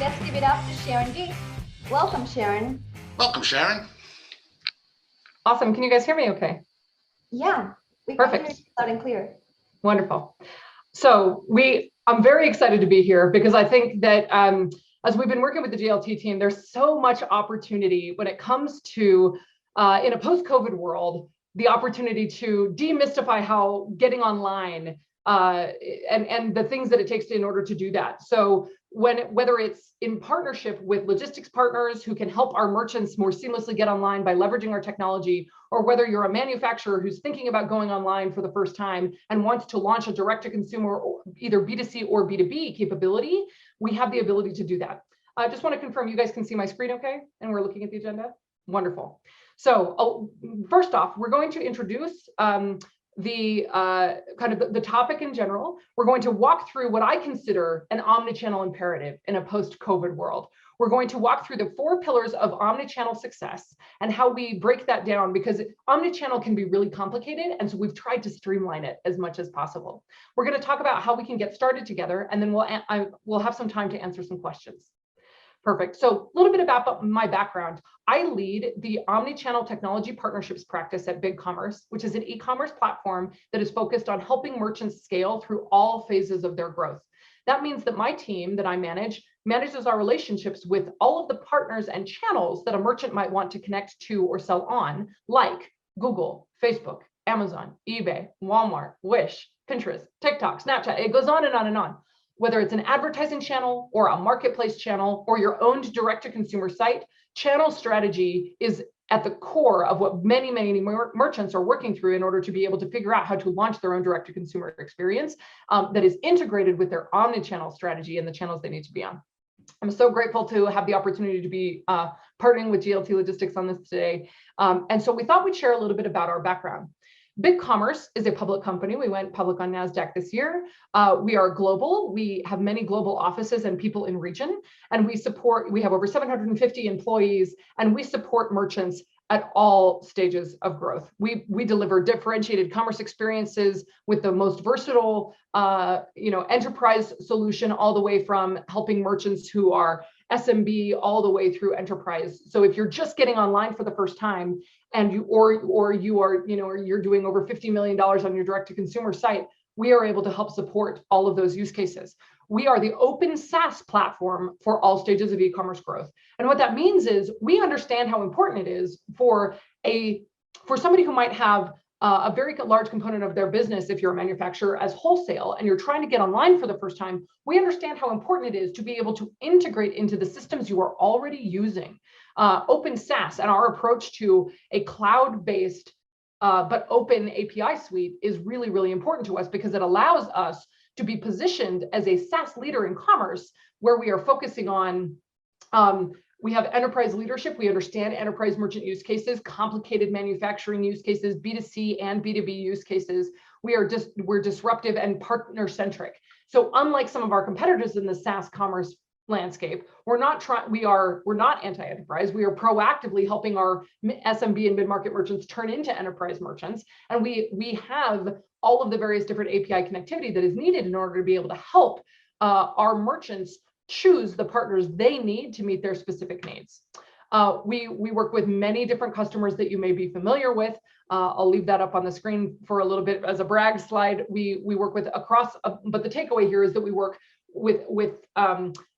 let's give it up to Sharon Gee. Welcome, Sharon. Welcome, Sharon. Awesome. Can you guys hear me okay? Yeah, we can hear you loud and clear. Wonderful. So I'm very excited to be here because I think that as we've been working with the GLT team, there's so much opportunity when it comes to, in a post-COVID world, the opportunity to demystify how getting online and the things that it takes in order to do that. So whether it's in partnership with logistics partners who can help our merchants more seamlessly get online by leveraging our technology, or whether you're a manufacturer who's thinking about going online for the first time and wants to launch a direct-to-consumer, either B2C or B2B capability, we have the ability to do that. I just want to confirm you guys can see my screen okay? And we're looking at the agenda? Wonderful. So first off, we're going to introduce the topic in general. We're going to walk through what I consider an omnichannel imperative in a post-COVID world. We're going to walk through the 4 pillars of omnichannel success and how we break that down, because omnichannel can be really complicated, and so we've tried to streamline it as much as possible. We're going to talk about how we can get started together, and then we'll have some time to answer some questions. Perfect. So a little bit about my background. I lead the Omnichannel Technology Partnerships practice at BigCommerce, which is an e-commerce platform that is focused on helping merchants scale through all phases of their growth. That means that my team that I manages our relationships with all of the partners and channels that a merchant might want to connect to or sell on, like Google, Facebook, Amazon, eBay, Walmart, Wish, Pinterest, TikTok, Snapchat. It goes on and on and on. Whether it's an advertising channel or a marketplace channel or your own direct-to-consumer site, channel strategy is at the core of what many merchants are working through in order to be able to figure out how to launch their own direct-to-consumer experience that is integrated with their omnichannel strategy and the channels they need to be on. I'm so grateful to have the opportunity to be partnering with GLT Logistics on this today. And so we thought we'd share a little bit about our background. BigCommerce is a public company. We went public on NASDAQ this year. We are global. We have many global offices and people in region, and we have over 750 employees, and we support merchants at all stages of growth. We deliver differentiated commerce experiences with the most versatile, enterprise solution, all the way from helping merchants who are SMB all the way through enterprise. So if you're just getting online for the first time, and you're doing over $50 million on your direct-to-consumer site, we are able to help support all of those use cases. We are the open SaaS platform for all stages of e-commerce growth. And what that means is we understand how important it is for somebody who might have a very large component of their business, if you're a manufacturer, as wholesale and you're trying to get online for the first time. We understand how important it is to be able to integrate into the systems you are already using. Open SaaS and our approach to a cloud-based but open API suite is really, really important to us, because it allows us to be positioned as a SaaS leader in commerce, where we are focusing on we have enterprise leadership. We understand enterprise merchant use cases, complicated manufacturing use cases, B2C and B2B use cases. We're disruptive and partner centric. So unlike some of our competitors in the SaaS commerce landscape, we're not anti-enterprise. We are proactively helping our SMB and mid-market merchants turn into enterprise merchants, and we have all of the various different API connectivity that is needed in order to be able to help our merchants choose the partners they need to meet their specific needs. We work with many different customers that you may be familiar with. I'll leave that up on the screen for a little bit as a brag slide. We work with but the takeaway here is that we work with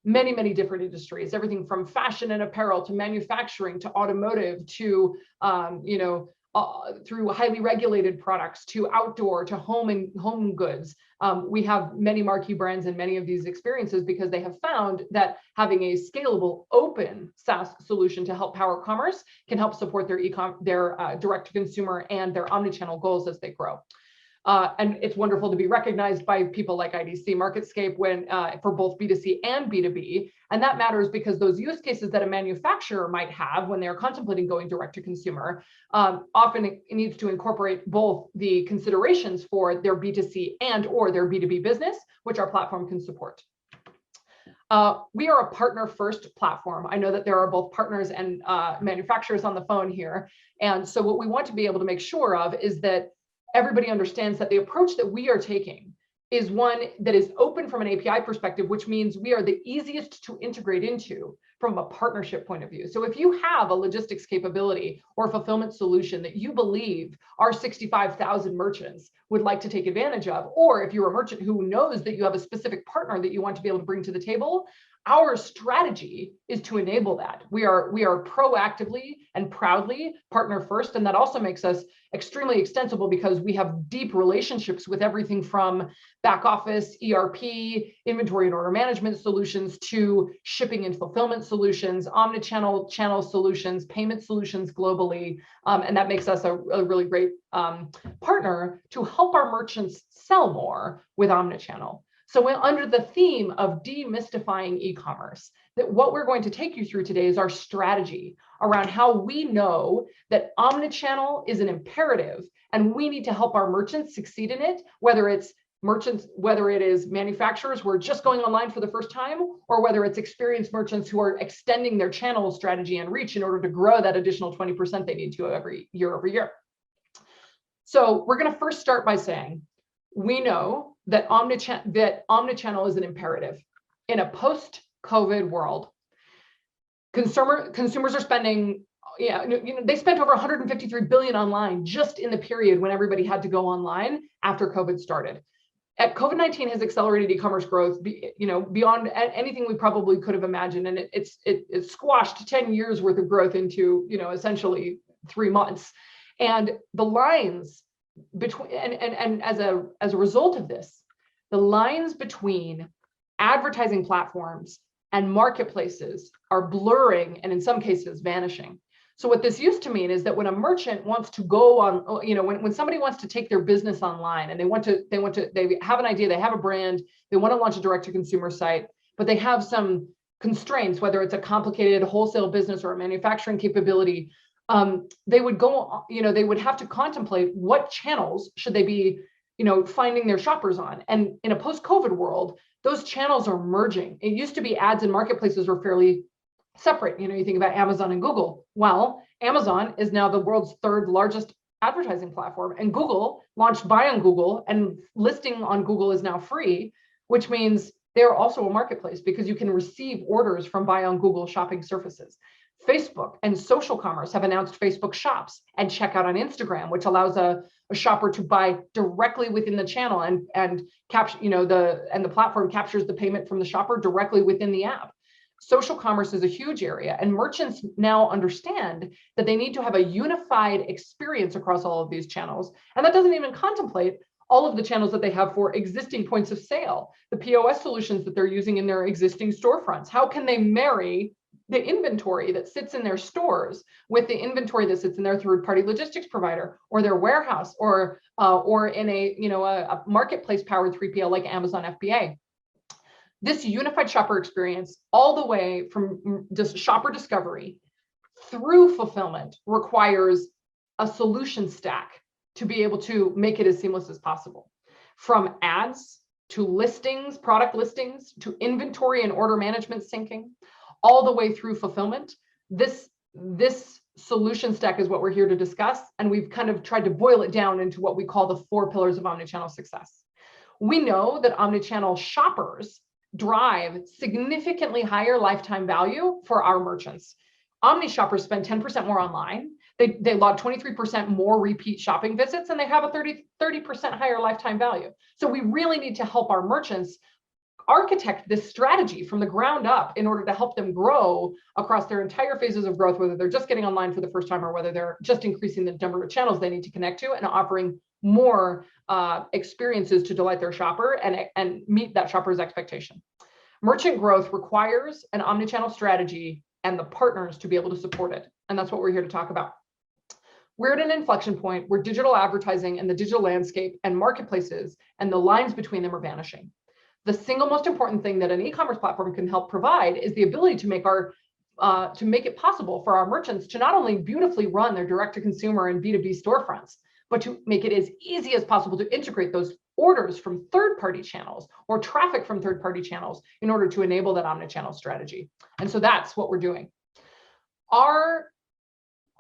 many different industries, everything from fashion and apparel to manufacturing to automotive to through highly regulated products to outdoor to home goods. We have many marquee brands in many of these experiences because they have found that having a scalable open SaaS solution to help power commerce can help support their direct-to-consumer and their omnichannel goals as they grow. And it's wonderful to be recognized by people like IDC MarketScape for both B2C and B2B. And that matters because those use cases that a manufacturer might have when they're contemplating going direct to consumer, often it needs to incorporate both the considerations for their B2C and or their B2B business, which our platform can support. We are a partner-first platform. I know that there are both partners and manufacturers on the phone here. And so what we want to be able to make sure of is that everybody understands that the approach that we are taking is one that is open from an API perspective, which means we are the easiest to integrate into from a partnership point of view. So if you have a logistics capability or fulfillment solution that you believe our 65,000 merchants would like to take advantage of, or if you're a merchant who knows that you have a specific partner that you want to be able to bring to the table, our strategy is to enable that. We are proactively and proudly partner first, and that also makes us extremely extensible because we have deep relationships with everything from back office, ERP, inventory and order management solutions, to shipping and fulfillment solutions, omnichannel channel solutions, payment solutions globally, and that makes us a really great partner to help our merchants sell more with omnichannel. So under the theme of demystifying e-commerce, that what we're going to take you through today is our strategy around how we know that omnichannel is an imperative and we need to help our merchants succeed in it, whether it's merchants, whether it is manufacturers who are just going online for the first time, or whether it's experienced merchants who are extending their channel strategy and reach in order to grow that additional 20% they need to every year over year. So we're going to first start by saying, we know that omnichannel is an imperative. In a post-COVID world, consumers are spending, they spent over 153 billion online just in the period when everybody had to go online after COVID started. COVID-19 has accelerated e-commerce growth, beyond anything we probably could have imagined, and it squashed 10 years worth of growth into, essentially 3 months. And the lines between, and as a result of this, the lines between advertising platforms and marketplaces are blurring and in some cases vanishing. So what this used to mean is that when a merchant wants to go on, when somebody wants to take their business online and they have an idea, they have a brand, they want to launch a direct to consumer site, but they have some constraints, whether it's a complicated wholesale business or a manufacturing capability, they would go, they would have to contemplate what channels should they be, finding their shoppers on. And in a post-COVID world, those channels are merging. It used to be ads and marketplaces were fairly separate. You think about Amazon and Google. Well, Amazon is now the world's 3rd largest advertising platform, and Google launched Buy on Google, and listing on Google is now free, which means they're also a marketplace because you can receive orders from Buy on Google shopping surfaces. Facebook and social commerce have announced Facebook shops and checkout on Instagram, which allows a shopper to buy directly within the channel and capture, the platform captures the payment from the shopper directly within the app. Social commerce is a huge area, and merchants now understand that they need to have a unified experience across all of these channels. And that doesn't even contemplate all of the channels that they have for existing points of sale, the POS solutions that they're using in their existing storefronts. How can they marry the inventory that sits in their stores with the inventory that sits in their third-party logistics provider or their warehouse or in a marketplace powered 3PL like Amazon FBA? This unified shopper experience, all the way from just shopper discovery through fulfillment, requires a solution stack to be able to make it as seamless as possible. From ads to listings, product listings, to inventory and order management syncing, all the way through fulfillment. This solution stack is what we're here to discuss, and we've kind of tried to boil it down into what we call the 4 pillars of omnichannel success. We know that omnichannel shoppers drive significantly higher lifetime value for our merchants. Omni shoppers spend 10% more online. They log 23% more repeat shopping visits, and they have a 30% higher lifetime value. So we really need to help our merchants architect this strategy from the ground up in order to help them grow across their entire phases of growth, whether they're just getting online for the first time or whether they're just increasing the number of channels they need to connect to and offering more experiences to delight their shopper and meet that shopper's expectation. Merchant growth requires an omnichannel strategy and the partners to be able to support it. And that's what we're here to talk about. We're at an inflection point where digital advertising and the digital landscape and marketplaces and the lines between them are vanishing. The single most important thing that an e-commerce platform can help provide is the ability to make it possible for our merchants to not only beautifully run their direct-to-consumer and B2B storefronts, but to make it as easy as possible to integrate those orders from third-party channels or traffic from third-party channels in order to enable that omnichannel strategy. And so that's what we're doing. Our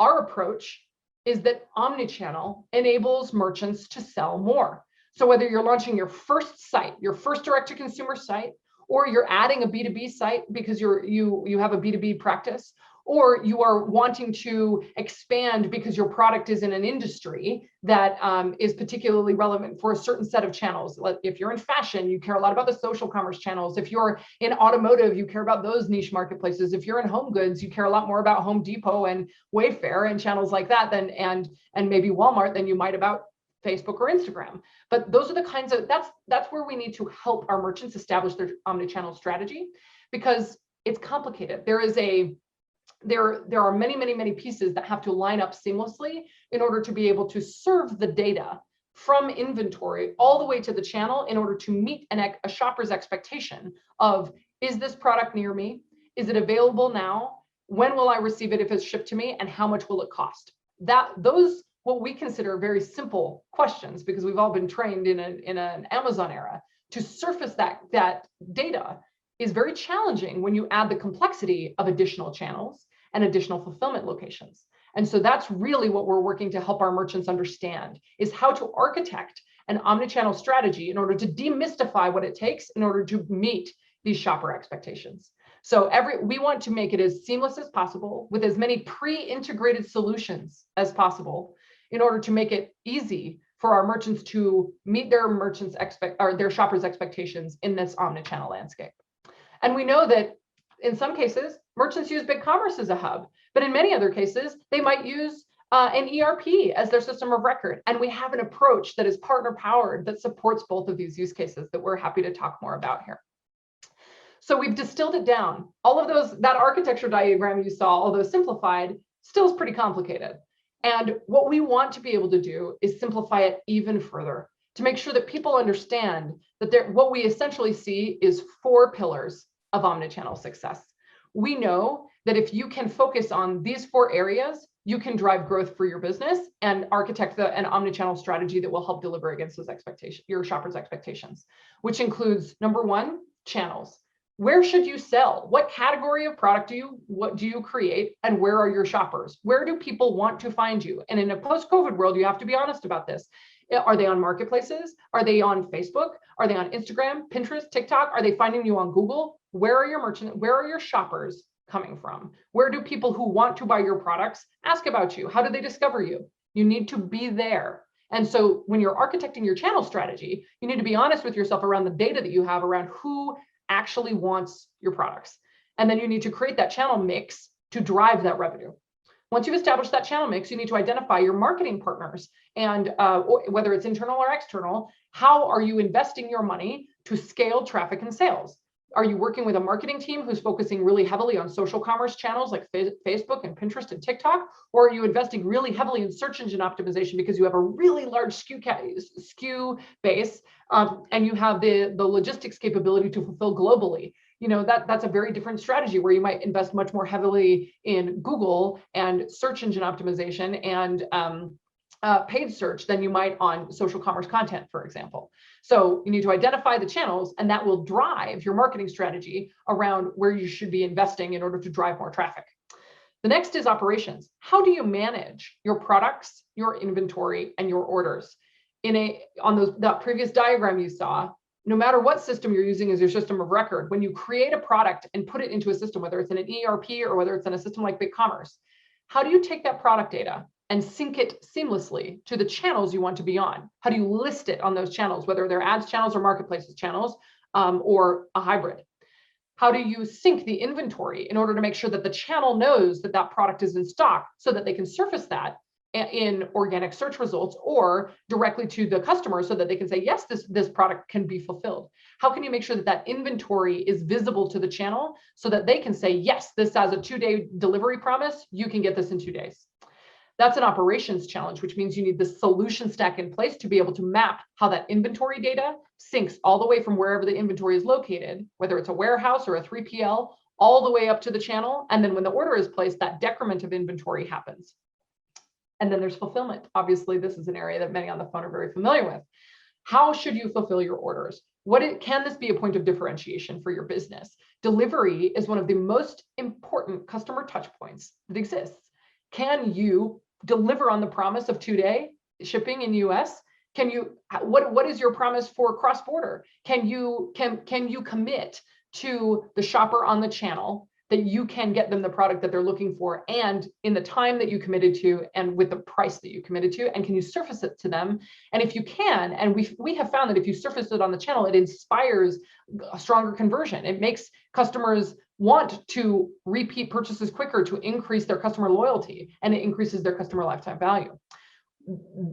approach is that omnichannel enables merchants to sell more. So whether you're launching your first site, your first direct-to-consumer site, or you're adding a B2B site because you have a B2B practice, or you are wanting to expand because your product is in an industry that is particularly relevant for a certain set of channels. Like if you're in fashion, you care a lot about the social commerce channels. If you're in automotive, you care about those niche marketplaces. If you're in home goods, you care a lot more about Home Depot and Wayfair and channels like that and maybe Walmart than you might about Facebook or Instagram. But those are the kinds of, that's where we need to help our merchants establish their omnichannel strategy, because it's complicated. There are many pieces that have to line up seamlessly in order to be able to serve the data from inventory all the way to the channel in order to meet a shopper's expectation of, is this product near me? Is it available now? When will I receive it if it's shipped to me? And how much will it cost? Those what we consider very simple questions, because we've all been trained in an Amazon era, to surface that data is very challenging when you add the complexity of additional channels and additional fulfillment locations. And so that's really what we're working to help our merchants understand, is how to architect an omnichannel strategy in order to demystify what it takes in order to meet these shopper expectations. So we want to make it as seamless as possible with as many pre-integrated solutions as possible in order to make it easy for our merchants to meet their shoppers' expectations in this omnichannel landscape. And we know that in some cases, merchants use BigCommerce as a hub, but in many other cases, they might use an ERP as their system of record. And we have an approach that is partner powered that supports both of these use cases that we're happy to talk more about here. So we've distilled it down. All of that architecture diagram you saw, although simplified, still is pretty complicated. And what we want to be able to do is simplify it even further to make sure that people understand that what we essentially see is 4 pillars of omnichannel success. We know that if you can focus on these 4 areas, you can drive growth for your business and architect an omnichannel strategy that will help deliver against those expectations, your shoppers' expectations, which includes, number 1, channels. Where should you sell? What category of product what do you create? And where are your shoppers? Where do people want to find you? And in a post-COVID world, you have to be honest about this. Are they on marketplaces? Are they on Facebook? Are they on Instagram, Pinterest, TikTok? Are they finding you on Google? Where are your merchants? Where are your shoppers coming from? Where do people who want to buy your products ask about you? How do they discover you? You need to be there. And so when you're architecting your channel strategy, you need to be honest with yourself around the data that you have around who actually wants your products. And then you need to create that channel mix to drive that revenue. Once you've established that channel mix, you need to identify your marketing partners and whether it's internal or external, how are you investing your money to scale traffic and sales? Are you working with a marketing team who's focusing really heavily on social commerce channels like Facebook and Pinterest and TikTok? Or are you investing really heavily in search engine optimization because you have a really large SKU base and you have the logistics capability to fulfill globally? You know, that's a very different strategy where you might invest much more heavily in Google and search engine optimization and paid search than you might on social commerce content, for example. So you need to identify the channels, and that will drive your marketing strategy around where you should be investing in order to drive more traffic. The next is operations. How do you manage your products, your inventory, and your orders? On that previous diagram you saw, no matter what system you're using as your system of record, when you create a product and put it into a system, whether it's in an ERP or whether it's in a system like BigCommerce, how do you take that product data and sync it seamlessly to the channels you want to be on? How do you list it on those channels, whether they're ads channels or marketplaces channels or a hybrid? How do you sync the inventory in order to make sure that the channel knows that that product is in stock so that they can surface that in organic search results or directly to the customer so that they can say, yes, this product can be fulfilled? How can you make sure that that inventory is visible to the channel so that they can say, yes, this has a 2-day delivery promise, you can get this in 2 days? That's an operations challenge, which means you need the solution stack in place to be able to map how that inventory data syncs all the way from wherever the inventory is located, whether it's a warehouse or a 3PL, all the way up to the channel. And then when the order is placed, that decrement of inventory happens. And then there's fulfillment. Obviously, this is an area that many on the phone are very familiar with. How should you fulfill your orders? Can this be a point of differentiation for your business? Delivery is one of the most important customer touch points that exists. Can you deliver on the promise of 2-day shipping in US what is your promise for cross-border? Can you commit to the shopper on the channel that you can get them the product that they're looking for, and in the time that you committed to, and with the price that you committed to, and can you surface it to them? And if you can, and we have found that if you surface it on the channel, it inspires a stronger conversion. It makes customers want to repeat purchases quicker, to increase their customer loyalty, and it increases their customer lifetime value.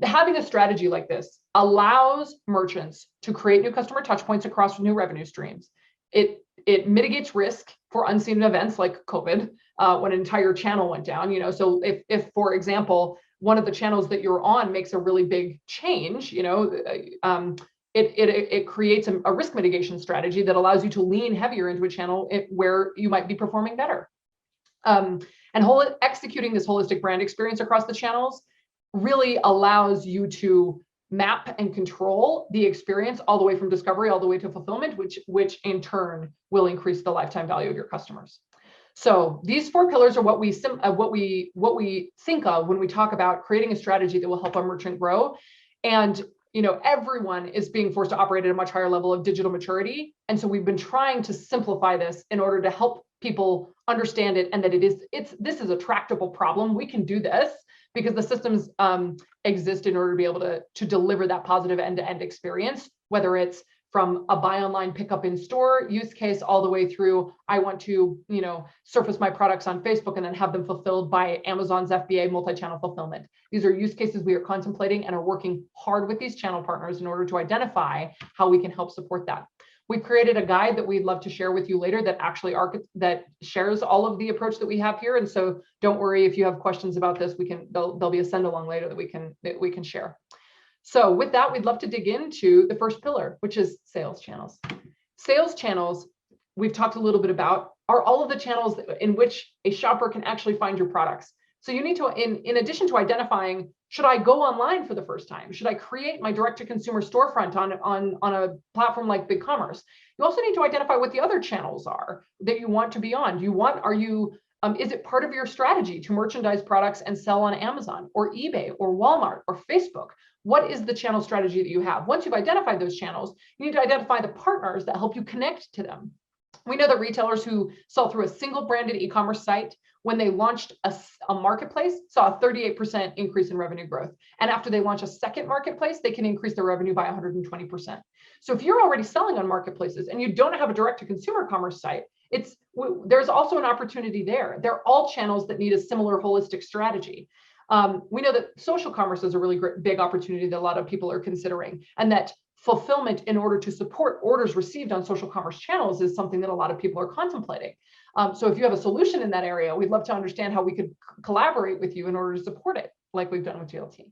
Having a strategy like this allows merchants to create new customer touch points across new revenue streams. It mitigates risk for unseen events like COVID, when an entire channel went down. So if for example, one of the channels that you're on makes a really big change, it creates a risk mitigation strategy that allows you to lean heavier into a channel where you might be performing better. And executing this holistic brand experience across the channels really allows you to map and control the experience all the way from discovery all the way to fulfillment, which in turn will increase the lifetime value of your customers. So these 4 pillars are what we think of when we talk about creating a strategy that will help our merchant grow. And everyone is being forced to operate at a much higher level of digital maturity, and so we've been trying to simplify this in order to help people understand it, and that this is a tractable problem. We can do this because the systems exist in order to be able to deliver that positive end-to-end experience, whether it's from a buy online, pick up in store use case, all the way through, I want to, surface my products on Facebook and then have them fulfilled by Amazon's FBA multi-channel fulfillment. These are use cases we are contemplating and are working hard with these channel partners in order to identify how we can help support that. We've created a guide that we'd love to share with you later that actually that shares all of the approach that we have here. And so don't worry if you have questions about this, there'll be a send along later that we can share. So with that, we'd love to dig into the first pillar, which is sales channels. Sales channels, we've talked a little bit about, are all of the channels in which a shopper can actually find your products. So you need to, in addition to identifying, should I go online for the first time? Should I create my direct-to-consumer storefront on a platform like BigCommerce? You also need to identify what the other channels are that you want to be on. Is it part of your strategy to merchandise products and sell on Amazon or eBay or Walmart or Facebook? What is the channel strategy that you have? Once you've identified those channels, you need to identify the partners that help you connect to them. We know that retailers who sell through a single branded e-commerce site, when they launched a marketplace, saw a 38% increase in revenue growth. And after they launch a second marketplace, they can increase their revenue by 120%. So if you're already selling on marketplaces and you don't have a direct-to-consumer commerce site, there's also an opportunity there. They're all channels that need a similar holistic strategy. We know that social commerce is a really big opportunity that a lot of people are considering, and that fulfillment in order to support orders received on social commerce channels is something that a lot of people are contemplating. So if you have a solution in that area, we'd love to understand how we could collaborate with you in order to support it, like we've done with GLT.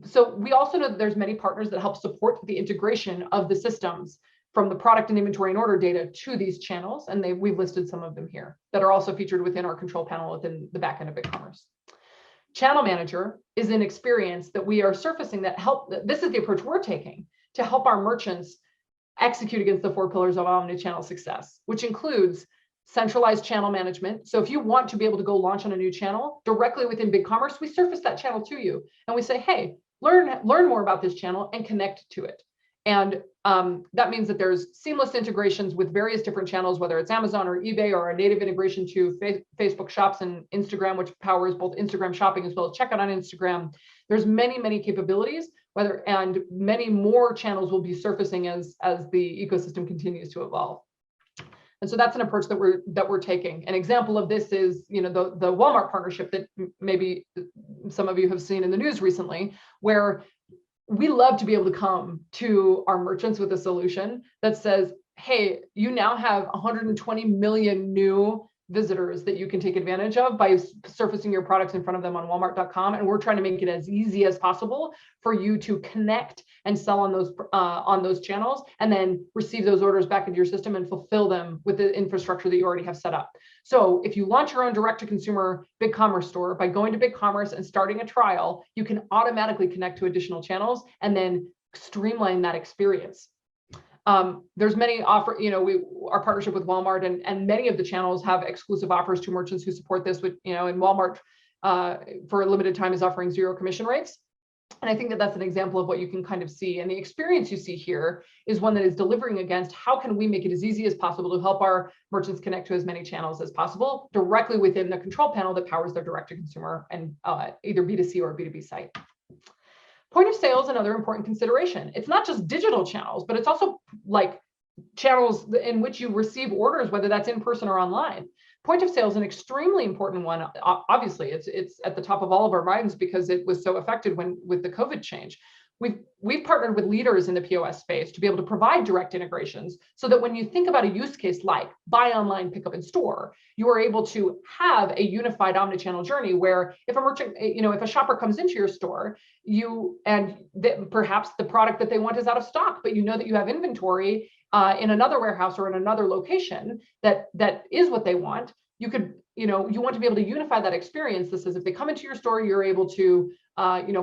So we also know that there's many partners that help support the integration of the systems from the product and inventory and order data to these channels, and we've listed some of them here that are also featured within our control panel within the backend of BigCommerce. Channel Manager is an experience that we are surfacing this is the approach we're taking to help our merchants execute against the 4 pillars of omnichannel success, which includes centralized channel management. So if you want to be able to go launch on a new channel directly within BigCommerce, we surface that channel to you and we say, hey, learn more about this channel and connect to it. And that means that there's seamless integrations with various different channels, whether it's Amazon or eBay, or a native integration to Facebook Shops and Instagram, which powers both Instagram shopping as well as checkout on Instagram. There's many capabilities, and many more channels will be surfacing as the ecosystem continues to evolve. And so that's an approach that we're taking. An example of this is, the Walmart partnership that maybe some of you have seen in the news recently, where we love to be able to come to our merchants with a solution that says, hey, you now have 120 million new visitors that you can take advantage of by surfacing your products in front of them on Walmart.com. And we're trying to make it as easy as possible for you to connect and sell on those channels, and then receive those orders back into your system and fulfill them with the infrastructure that you already have set up. So if you launch your own direct-to-consumer BigCommerce store by going to BigCommerce and starting a trial, you can automatically connect to additional channels and then streamline that experience. There's many our partnership with Walmart and many of the channels have exclusive offers to merchants who support this, and Walmart for a limited time is offering 0 commission rates. And I think that that's an example of what you can kind of see. And the experience you see here is one that is delivering against how can we make it as easy as possible to help our merchants connect to as many channels as possible directly within the control panel that powers their direct-to-consumer and either B2C or B2B site. Point of sale is another important consideration. It's not just digital channels, but it's also like channels in which you receive orders, whether that's in person or online. Point of sale is an extremely important one. Obviously, it's at the top of all of our minds because it was so affected with the COVID change. We've partnered with leaders in the POS space to be able to provide direct integrations so that when you think about a use case like buy online, pick up in store, you are able to have a unified omnichannel journey where if a merchant, if a shopper comes into your store, perhaps the product that they want is out of stock, but you know that you have inventory in another warehouse or in another location that is what they want. You could, you want to be able to unify that experience. This is if they come into your store, you're able to,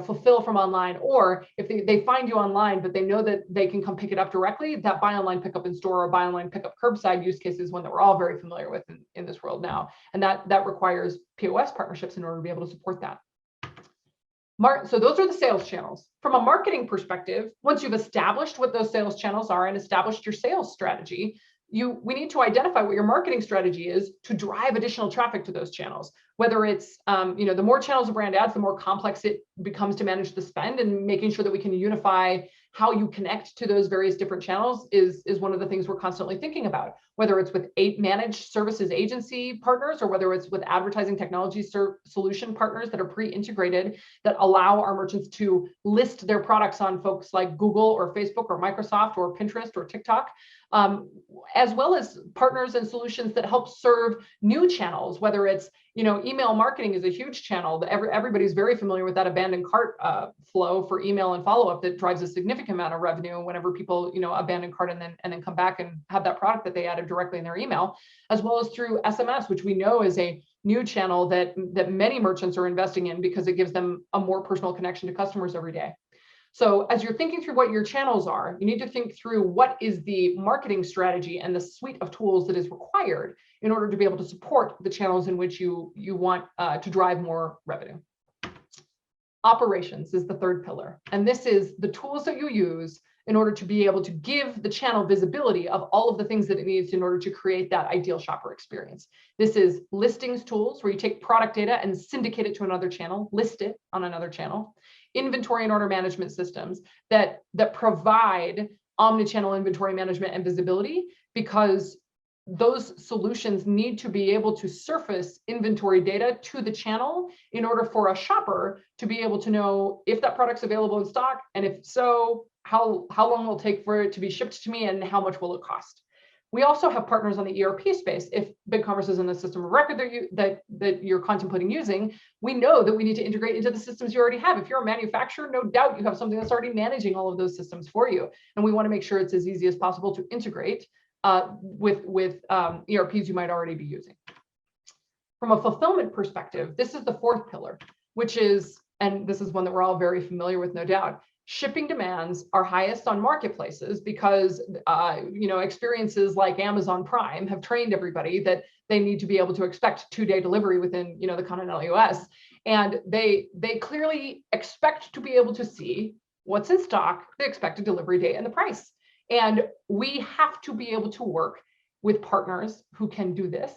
fulfill from online, or if they find you online, but they know that they can come pick it up directly, that buy online, pick up in store or buy online, pick up curbside use case is one that we're all very familiar with in this world now. And that requires POS partnerships in order to be able to support that. So those are the sales channels. From a marketing perspective, once you've established what those sales channels are and established your sales strategy, we need to identify what your marketing strategy is to drive additional traffic to those channels. Whether it's, the more channels a brand adds, the more complex it becomes to manage the spend, and making sure that we can unify how you connect to those various different channels is one of the things we're constantly thinking about, whether it's with managed services agency partners or whether it's with advertising technology solution partners that are pre-integrated that allow our merchants to list their products on folks like Google or Facebook or Microsoft or Pinterest or TikTok, as well as partners and solutions that help serve new channels, whether it's, email marketing is a huge channel that everybody's very familiar with that abandoned cart flow for email and follow-up that drives a significant amount of revenue whenever people, abandon cart and then come back and have that product that they added directly in their email, as well as through SMS, which we know is a new channel that many merchants are investing in because it gives them a more personal connection to customers every day. So as you're thinking through what your channels are, you need to think through what is the marketing strategy and the suite of tools that is required in order to be able to support the channels in which you want to drive more revenue. Operations is the third pillar. And this is the tools that you use in order to be able to give the channel visibility of all of the things that it needs in order to create that ideal shopper experience. This is listings tools where you take product data and syndicate it to another channel, list it on another channel. Inventory and order management systems that provide omnichannel inventory management and visibility, because those solutions need to be able to surface inventory data to the channel in order for a shopper to be able to know if that product's available in stock, and if so, how long will it take for it to be shipped to me and how much will it cost. We also have partners on the ERP space. If BigCommerce is in the system of record that you're contemplating using, we know that we need to integrate into the systems you already have. If you're a manufacturer, no doubt you have something that's already managing all of those systems for you. And we want to make sure it's as easy as possible to integrate with ERPs you might already be using. From a fulfillment perspective, this is the fourth pillar, which is, and this is one that we're all very familiar with, no doubt, shipping demands are highest on marketplaces because experiences like Amazon Prime have trained everybody that they need to be able to expect 2-day delivery within the continental US, and they clearly expect to be able to see what's in stock, the expected delivery date, and the price. And we have to be able to work with partners who can do this.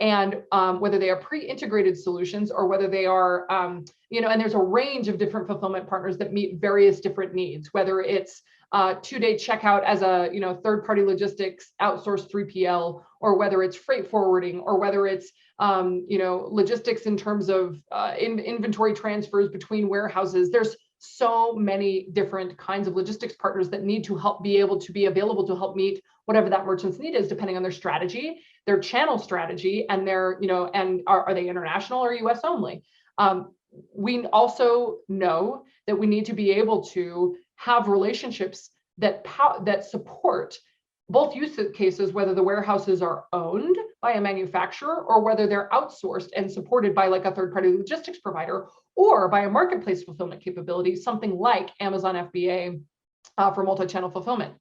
And whether they are pre-integrated solutions or whether they are, and there's a range of different fulfillment partners that meet various different needs, whether it's 2-day checkout as a, third-party logistics outsourced 3PL, or whether it's freight forwarding, or whether it's, logistics in terms of inventory transfers between warehouses. There's so many different kinds of logistics partners that need to be able to be available to help meet whatever that merchant's need is, depending on their strategy, their channel strategy, and their, and are they international or US only? We also know that we need to be able to have relationships that support both use cases, whether the warehouses are owned by a manufacturer or whether they're outsourced and supported by like a third-party logistics provider, or by a marketplace fulfillment capability, something like Amazon FBA for multi-channel fulfillment.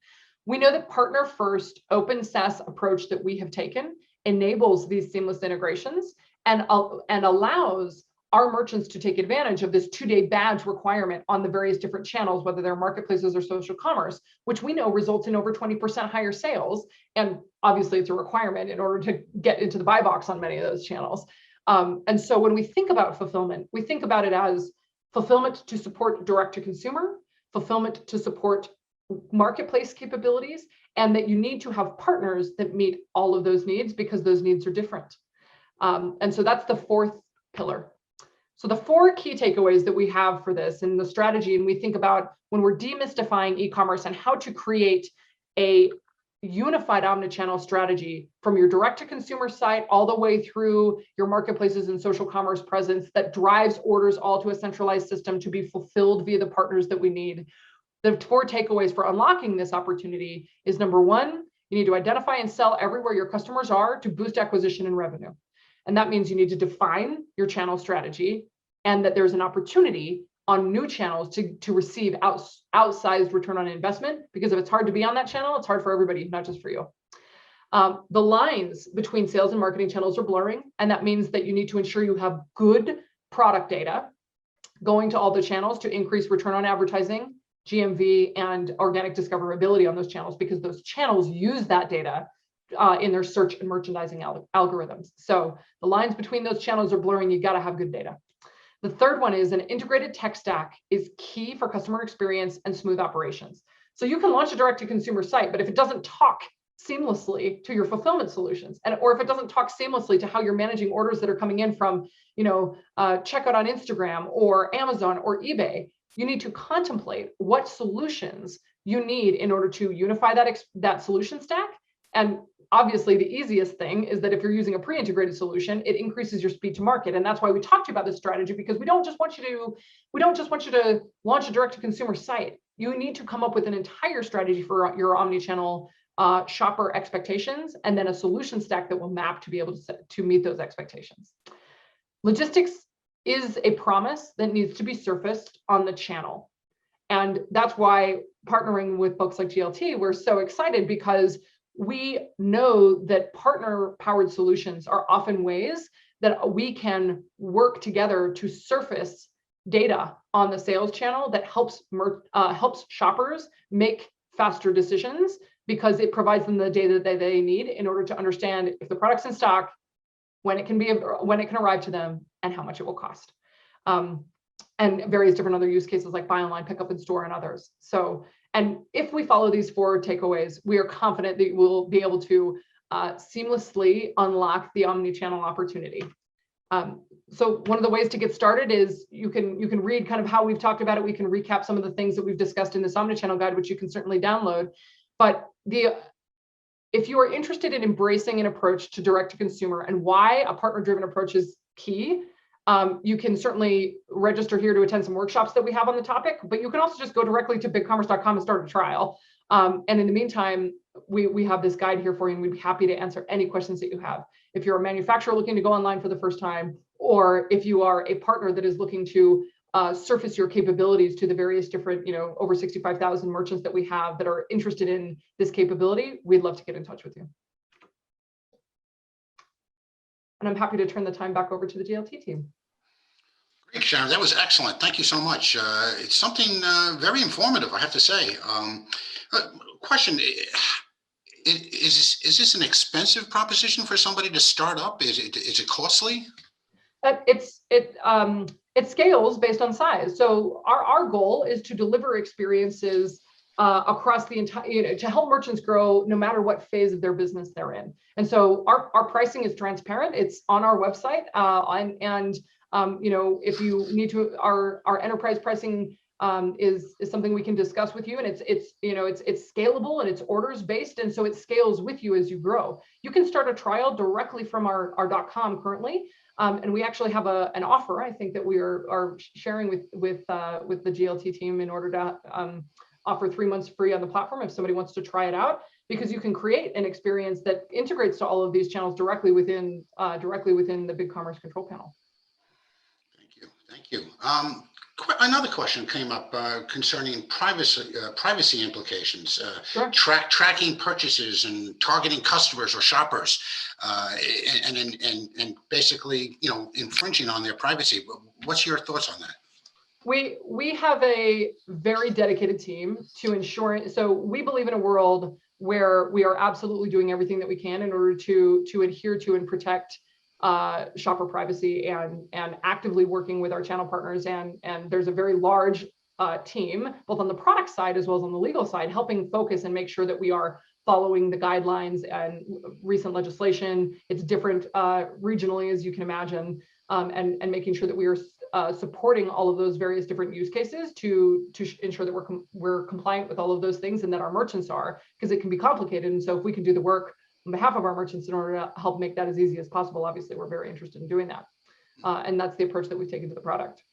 We know that partner-first open SaaS approach that we have taken enables these seamless integrations and allows our merchants to take advantage of this 2-day badge requirement on the various different channels, whether they're marketplaces or social commerce, which we know results in over 20% higher sales. And obviously it's a requirement in order to get into the buy box on many of those channels. And so when we think about fulfillment, we think about it as fulfillment to support direct to consumer, fulfillment to support marketplace capabilities, and that you need to have partners that meet all of those needs because those needs are different. And so that's the fourth pillar. So the 4 key takeaways that we have for this and the strategy, and we think about when we're demystifying e-commerce and how to create a unified omnichannel strategy from your direct to consumer site all the way through your marketplaces and social commerce presence that drives orders all to a centralized system to be fulfilled via the partners that we need. The 4 takeaways for unlocking this opportunity is, number 1, you need to identify and sell everywhere your customers are to boost acquisition and revenue. And that means you need to define your channel strategy and that there's an opportunity on new channels to receive outsized return on investment, because if it's hard to be on that channel, it's hard for everybody, not just for you. The lines between sales and marketing channels are blurring, and that means that you need to ensure you have good product data going to all the channels to increase return on advertising, GMV, and organic discoverability on those channels, because those channels use that data in their search and merchandising algorithms. So the lines between those channels are blurring. You got to have good data. The third one is an integrated tech stack is key for customer experience and smooth operations. So you can launch a direct-to-consumer site, but if it doesn't talk seamlessly to your fulfillment solutions, or if it doesn't talk seamlessly to how you're managing orders that are coming in from, checkout on Instagram or Amazon or eBay, you need to contemplate what solutions you need in order to unify that solution stack. And obviously, the easiest thing is that if you're using a pre-integrated solution, it increases your speed to market. And that's why we talked about this strategy, because we don't just want you to launch a direct-to-consumer site. You need to come up with an entire strategy for your omnichannel shopper expectations, and then a solution stack that will map to be able to meet those expectations. Logistics is a promise that needs to be surfaced on the channel. And that's why partnering with folks like GLT, we're so excited, because we know that partner-powered solutions are often ways that we can work together to surface data on the sales channel that helps shoppers make faster decisions, because it provides them the data that they need in order to understand if the product's in stock, when it can arrive to them, and how much it will cost. And various different other use cases like buy online, pick up in store, and others. So, and if we follow these 4 takeaways, we are confident that we'll be able to seamlessly unlock the omnichannel opportunity. So one of the ways to get started is you can read kind of how we've talked about it. We can recap some of the things that we've discussed in this omnichannel guide, which you can certainly download. But if you are interested in embracing an approach to direct to consumer and why a partner-driven approach is key, you can certainly register here to attend some workshops that we have on the topic, but you can also just go directly to BigCommerce.com and start a trial. And in the meantime, we have this guide here for you, and we'd be happy to answer any questions that you have. If you're a manufacturer looking to go online for the first time, or if you are a partner that is looking to surface your capabilities to the various different, over 65,000 merchants that we have that are interested in this capability, we'd love to get in touch with you. And I'm happy to turn the time back over to the GLT team. Great, Sharon, that was excellent. Thank you so much. It's something very informative, I have to say. Question, is this an expensive proposition for somebody to start up? Is it costly? It scales based on size. So our goal is to deliver experiences across the entire, to help merchants grow no matter what phase of their business they're in. And so our pricing is transparent. It's on our website, if you need to, our enterprise pricing is something we can discuss with you, and it's scalable and it's orders based, and so it scales with you as you grow. You can start a trial directly from our .com currently, and we actually have an offer, I think, that we are sharing with the GLT team in order to offer 3 months free on the platform if somebody wants to try it out, because you can create an experience that integrates to all of these channels directly within the BigCommerce control panel. Thank you. Another question came up concerning privacy implications, Sure. tracking purchases and targeting customers or shoppers, and basically, infringing on their privacy. What's your thoughts on that? We have a very dedicated team to ensuring. So we believe in a world where we are absolutely doing everything that we can in order to adhere to and protect shopper privacy, and actively working with our channel partners. And there's a very large team, both on the product side as well as on the legal side, helping focus and make sure that we are following the guidelines and recent legislation. It's different regionally, as you can imagine, and making sure that we are supporting all of those various different use cases to ensure that we're compliant with all of those things, and that our merchants are, because it can be complicated. And so if we can do the work on behalf of our merchants in order to help make that as easy as possible, obviously we're very interested in doing that. And that's the approach that we've taken to the product.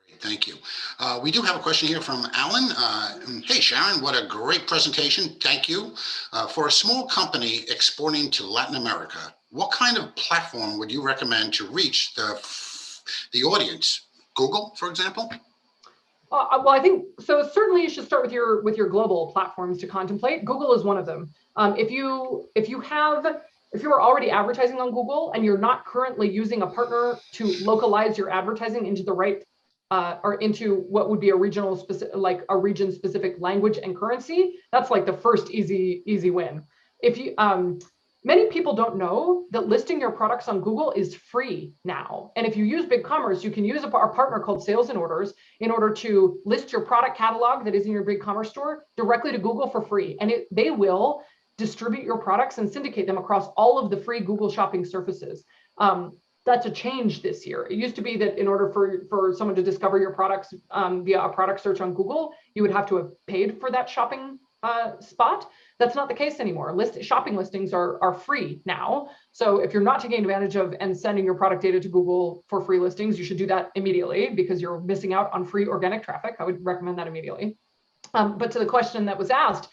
Great, thank you. We do have a question here from Alan. Hey, Sharon, what a great presentation. Thank you. For a small company exporting to Latin America, what kind of platform would you recommend to reach the audience? Google, for example? Well, I think so. Certainly, you should start with your global platforms to contemplate. Google is one of them. If you are already advertising on Google and you're not currently using a partner to localize your advertising into the right or into what would be a regional specific, like a region specific language and currency, that's like the first easy win. If you many people don't know that listing your products on Google is free now. And if you use BigCommerce, you can use our partner called Sales and Orders in order to list your product catalog that is in your BigCommerce store directly to Google for free. And they will distribute your products and syndicate them across all of the free Google shopping surfaces. That's a change this year. It used to be that in order for someone to discover your products via a product search on Google, you would have to have paid for that shopping spot. That's not the case anymore. Shopping listings are free now. So if you're not taking advantage of and sending your product data to Google for free listings, you should do that immediately, because you're missing out on free organic traffic. I would recommend that immediately. But to the question that was asked,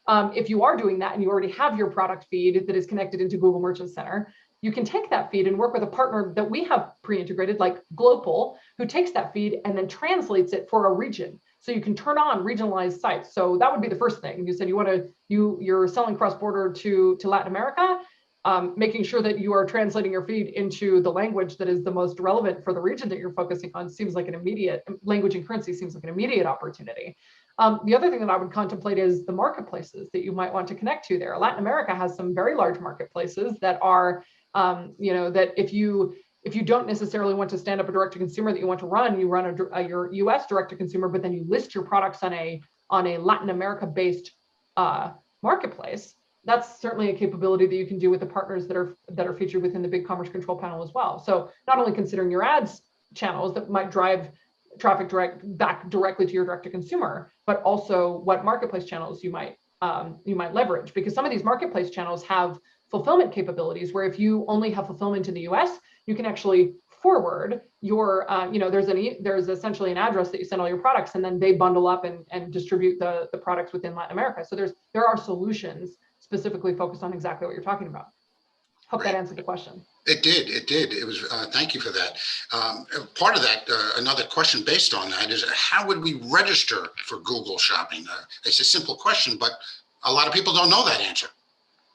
if you are doing that and you already have your product feed that is connected into Google Merchant Center, you can take that feed and work with a partner that we have pre-integrated, like Global, who takes that feed and then translates it for a region. So you can turn on regionalized sites. So that would be the first thing. You said you're selling cross-border to Latin America, making sure that you are translating your feed into the language that is the most relevant for the region that you're focusing on seems like an immediate, language and currency seems like an immediate opportunity. The other thing that I would contemplate is the marketplaces that you might want to connect to there. Latin America has some very large marketplaces that are, that if you don't necessarily want to stand up a direct-to-consumer that you want to run, you run your US direct-to-consumer, but then you list your products on a Latin America-based marketplace. That's certainly a capability that you can do with the partners that are featured within the BigCommerce control panel as well. So not only considering your ads channels that might drive traffic back directly to your direct-to-consumer, but also what marketplace channels you might leverage, because some of these marketplace channels have fulfillment capabilities where if you only have fulfillment in the US, you can actually forward your, there's essentially an address that you send all your products, and then they bundle up and distribute the products within Latin America. So there are solutions specifically focused on exactly what you're talking about. Hope that answered the question. It did. It was, thank you for that. Part of that, another question based on that is, how would we register for Google Shopping? It's a simple question, but a lot of people don't know that answer.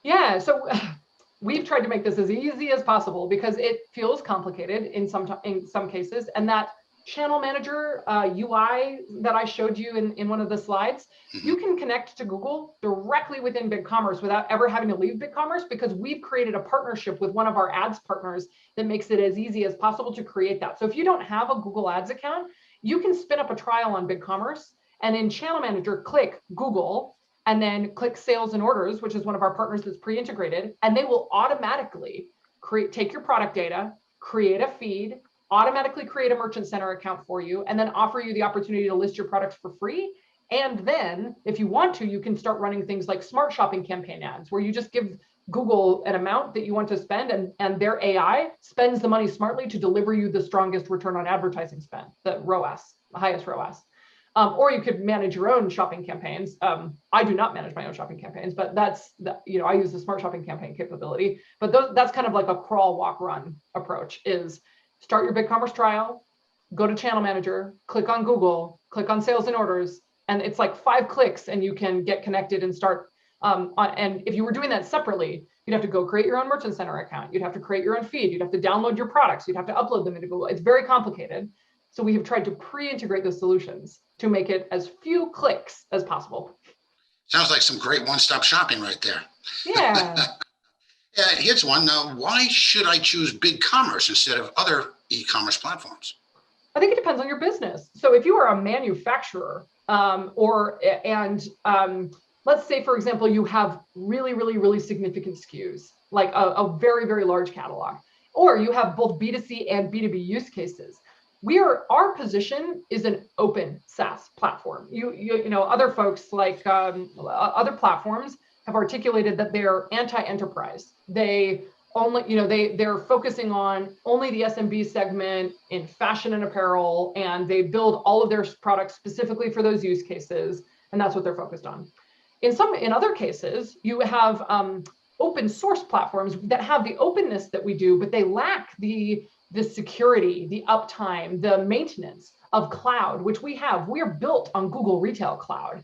Yeah, so we've tried to make this as easy as possible because it feels complicated in some cases, and that channel manager UI that I showed you in one of the slides, you can connect to Google directly within BigCommerce without ever having to leave BigCommerce, because we've created a partnership with one of our ads partners that makes it as easy as possible to create that. So if you don't have a Google Ads account, you can spin up a trial on BigCommerce, and in Channel Manager, click Google, and then click Sales and Orders, which is one of our partners that's pre-integrated, and they will automatically take your product data, create a feed, automatically create a Merchant Center account for you, and then offer you the opportunity to list your products for free. And then if you want to, you can start running things like smart shopping campaign ads, where you just give Google an amount that you want to spend, and their AI spends the money smartly to deliver you the strongest return on advertising spend, the ROAS, the highest ROAS. Or you could manage your own shopping campaigns. I do not manage my own shopping campaigns, but I use the smart shopping campaign capability. But that's kind of like a crawl, walk, run approach, is start your BigCommerce trial, go to Channel Manager, click on Google, click on Sales and Orders, and it's like 5 clicks and you can get connected and start. And if you were doing that separately, you'd have to go create your own Merchant Center account. You'd have to create your own feed. You'd have to download your products. You'd have to upload them into Google. It's very complicated. So we have tried to pre-integrate those solutions to make it as few clicks as possible. Sounds like some great one-stop shopping right there. Yeah. Yeah, here's one. Why should I choose BigCommerce instead of other e-commerce platforms? I think it depends on your business. So if you are a manufacturer, let's say, for example, you have really significant SKUs, like a very, very large catalog, or you have both B2C and B2B use cases. Our position is an open SaaS platform. You know, other folks like other platforms have articulated that they're anti-enterprise. They only, you know, they're focusing on only the SMB segment in fashion and apparel, and they build all of their products specifically for those use cases, and that's what they're focused on. In other cases, you have open source platforms that have the openness that we do, but they lack the security, the uptime, the maintenance of cloud, which we have. We are built on Google Retail Cloud.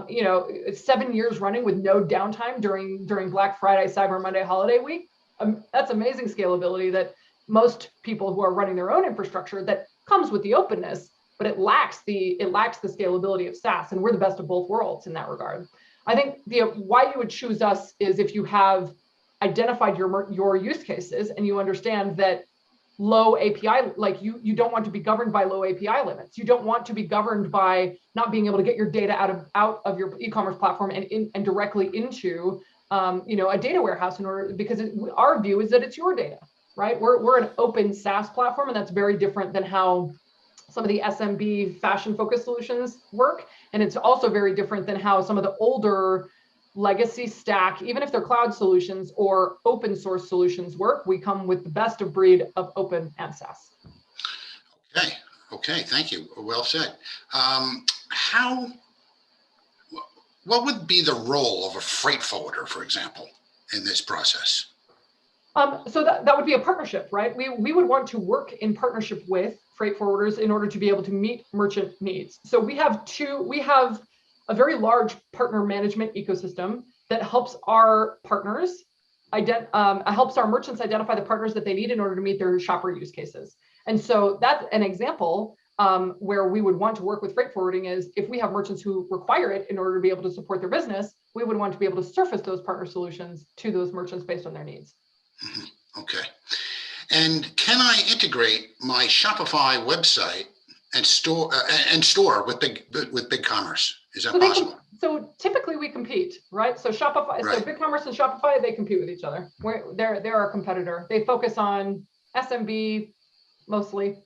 You know, it's 7 years running with no downtime during Black Friday, Cyber Monday, holiday week. That's amazing scalability that most people who are running their own infrastructure, that comes with the openness, but it lacks the scalability of SaaS, and we're the best of both worlds in that regard. I think why you would choose us is if you have identified your use cases and you understand that low API, like you don't want to be governed by low API limits. You don't want to be governed by not being able to get your data out of your e-commerce platform and directly into you know, a data warehouse because our view is that it's your data, right? We're an open SaaS platform, and that's very different than how some of the SMB fashion focused solutions work. And it's also very different than how some of the older legacy stack, even if they're cloud solutions or open source solutions work. We come with the best of breed of open and SaaS. Okay, thank you. Well said. What would be the role of a freight forwarder, for example, in this process? So that would be a partnership, right? We would want to work in partnership with freight forwarders in order to be able to meet merchant needs. So we have a very large partner management ecosystem that helps our partners helps our merchants identify the partners that they need in order to meet their shopper use cases. And so that's an example where we would want to work with freight forwarding is if we have merchants who require it in order to be able to support their business, we would want to be able to surface those partner solutions to those merchants based on their needs. Okay. And can I integrate my Shopify website and store with BigCommerce? Is that possible? So typically we compete, right? So Shopify, right. So BigCommerce and Shopify, they compete with each other. They're our competitor. They focus on SMB mostly,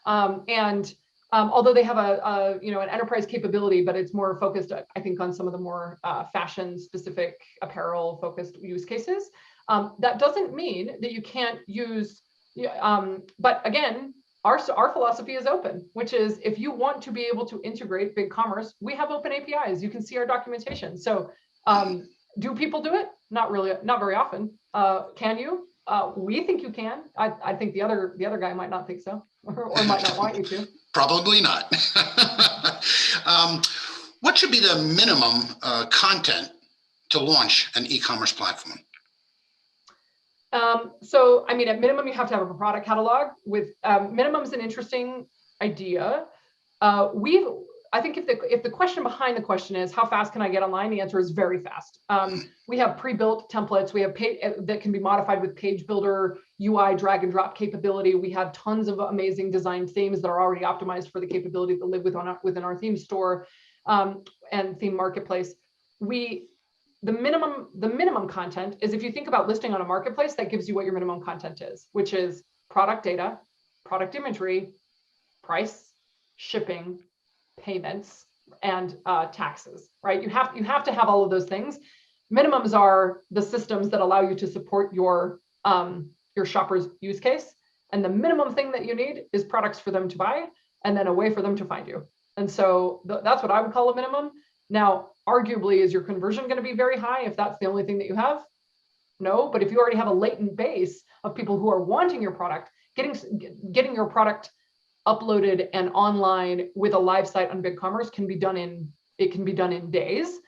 although they have an enterprise capability, but it's more focused, I think, on some of the more fashion specific apparel focused use cases. That doesn't mean that you can't use, but again, our philosophy is open, which is if you want to be able to integrate BigCommerce, we have open APIs. You can see our documentation. So do people do it? Not really, not very often. Can you? We think you can. I think the other guy might not think so, or might not want you to. Probably not. What should be the minimum content to launch an e-commerce platform? So, I mean, at minimum, you have to have a product catalog. With minimum is an interesting idea. I think if the question behind the question is how fast can I get online, the answer is very fast. We have pre-built templates. We have that can be modified with page builder, UI, drag and drop capability. We have tons of amazing design themes that are already optimized for the capability to live within our theme store and theme marketplace. The minimum content is if you think about listing on a marketplace, that gives you what your minimum content is, which is product data, product imagery, price, shipping, payments, and taxes, right? You have to have all of those things. Minimums are the systems that allow you to support your shopper's use case. And the minimum thing that you need is products for them to buy and then a way for them to find you. And so that's what I would call a minimum. Now, arguably, is your conversion going to be very high if that's the only thing that you have? No, but if you already have a latent base of people who are wanting your product, getting your product uploaded and online with a live site on BigCommerce can be done in days,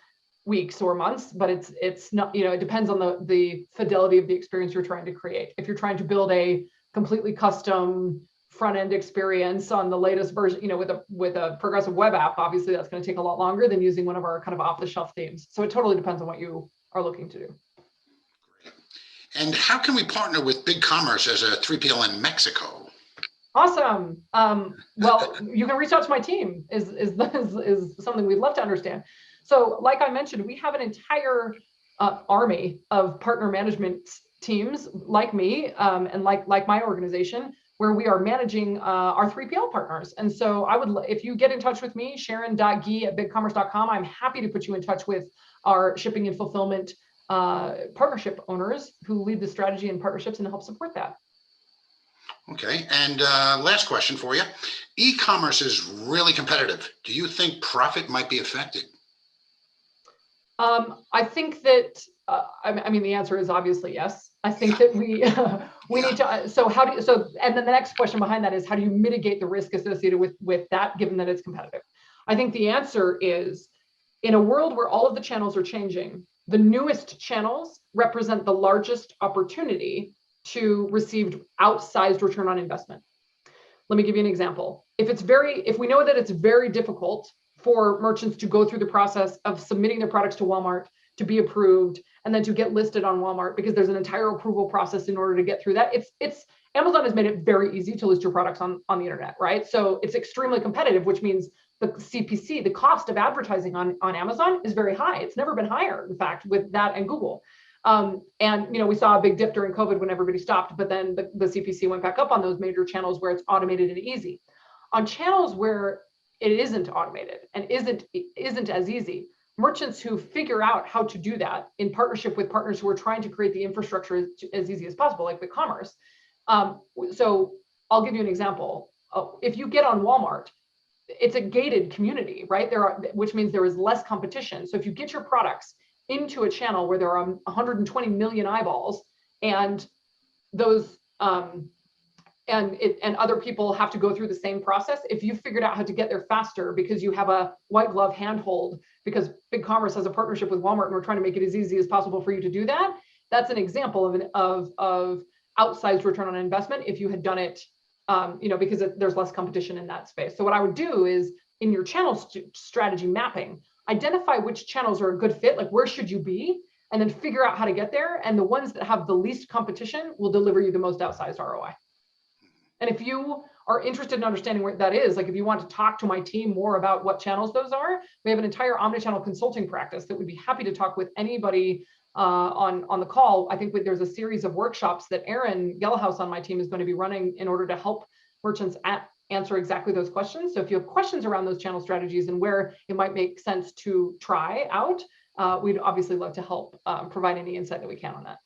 weeks, or months, but it's not, it depends on the fidelity of the experience you're trying to create. If you're trying to build a completely custom front-end experience on the latest version, with a progressive web app, obviously that's going to take a lot longer than using one of our kind of off-the-shelf themes. So it totally depends on what you are looking to do. And how can we partner with BigCommerce as a 3PL in Mexico? Awesome. Well, you can reach out to my team is something we'd love to understand. So like I mentioned, we have an entire army of partner management teams like me and like my organization, where we are managing our 3PL partners. And so if you get in touch with me, sharon.gee@bigcommerce.com, I'm happy to put you in touch with our shipping and fulfillment partnership owners who lead the strategy and partnerships and help support that. Okay, and last question for you. E-commerce is really competitive. Do you think profit might be affected? I think that, I mean, the answer is obviously yes. I think that we need to, and then the next question behind that is, how do you mitigate the risk associated with that, given that it's competitive? I think the answer is, in a world where all of the channels are changing, the newest channels represent the largest opportunity to receive outsized return on investment. Let me give you an example. If we know that it's very difficult for merchants to go through the process of submitting their products to Walmart to be approved and then to get listed on Walmart, because there's an entire approval process in order to get through that. Amazon has made it very easy to list your products on the internet, right? So it's extremely competitive, which means the CPC, the cost of advertising on Amazon, is very high. It's never been higher, in fact, with that and Google. And we saw a big dip during COVID when everybody stopped, but then the CPC went back up on those major channels where it's automated and easy. On channels where it isn't automated and isn't as easy, merchants who figure out how to do that in partnership with partners who are trying to create the infrastructure as easy as possible, like BigCommerce. So I'll give you an example. If you get on Walmart, it's a gated community, right? Which means there is less competition. So if you get your products into a channel where there are 120 million eyeballs, and those and other people have to go through the same process, if you figured out how to get there faster because you have a white glove handhold, because BigCommerce has a partnership with Walmart and we're trying to make it as easy as possible for you to do that, that's an example of outsized return on investment if you had done it, because there's less competition in that space. So what I would do is, in your channel strategy mapping, identify which channels are a good fit, like where should you be, and then figure out how to get there. And the ones that have the least competition will deliver you the most outsized ROI. And if you are interested in understanding where that is, like if you want to talk to my team more about what channels those are, we have an entire omnichannel consulting practice that would be happy to talk with anybody on the call. I think there's a series of workshops that Aaron Gelhaus on my team is going to be running in order to help merchants answer exactly those questions. So if you have questions around those channel strategies and where it might make sense to try out, we'd obviously love to help provide any insight that we can on that.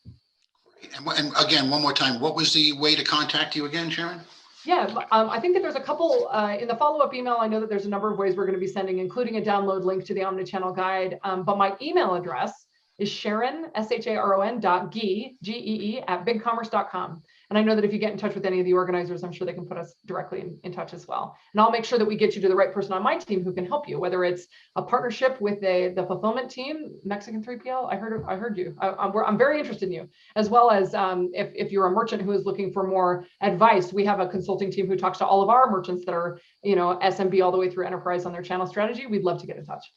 And again, one more time, what was the way to contact you again, Sharon? Yeah, I think that there's a couple in the follow-up email. I know that there's a number of ways we're going to be sending, including a download link to the Omnichannel guide. But my email address is Sharon, SHARON.Gee, Gee, @bigcommerce.com. And I know that if you get in touch with any of the organizers, I'm sure they can put us directly in touch as well. And I'll make sure that we get you to the right person on my team who can help you, whether it's a partnership with the fulfillment team, Mexican 3PL. I heard you. I'm very interested in you, as well as if you're a merchant who is looking for more advice, we have a consulting team who talks to all of our merchants that are, SMB all the way through enterprise on their channel strategy. We'd love to get in touch.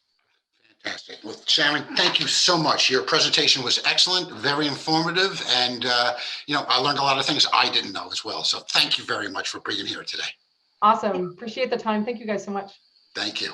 Fantastic. Well, Sharon, thank you so much. Your presentation was excellent, very informative, and I learned a lot of things I didn't know as well. So thank you very much for being here today. Awesome. Appreciate the time. Thank you guys so much. Thank you.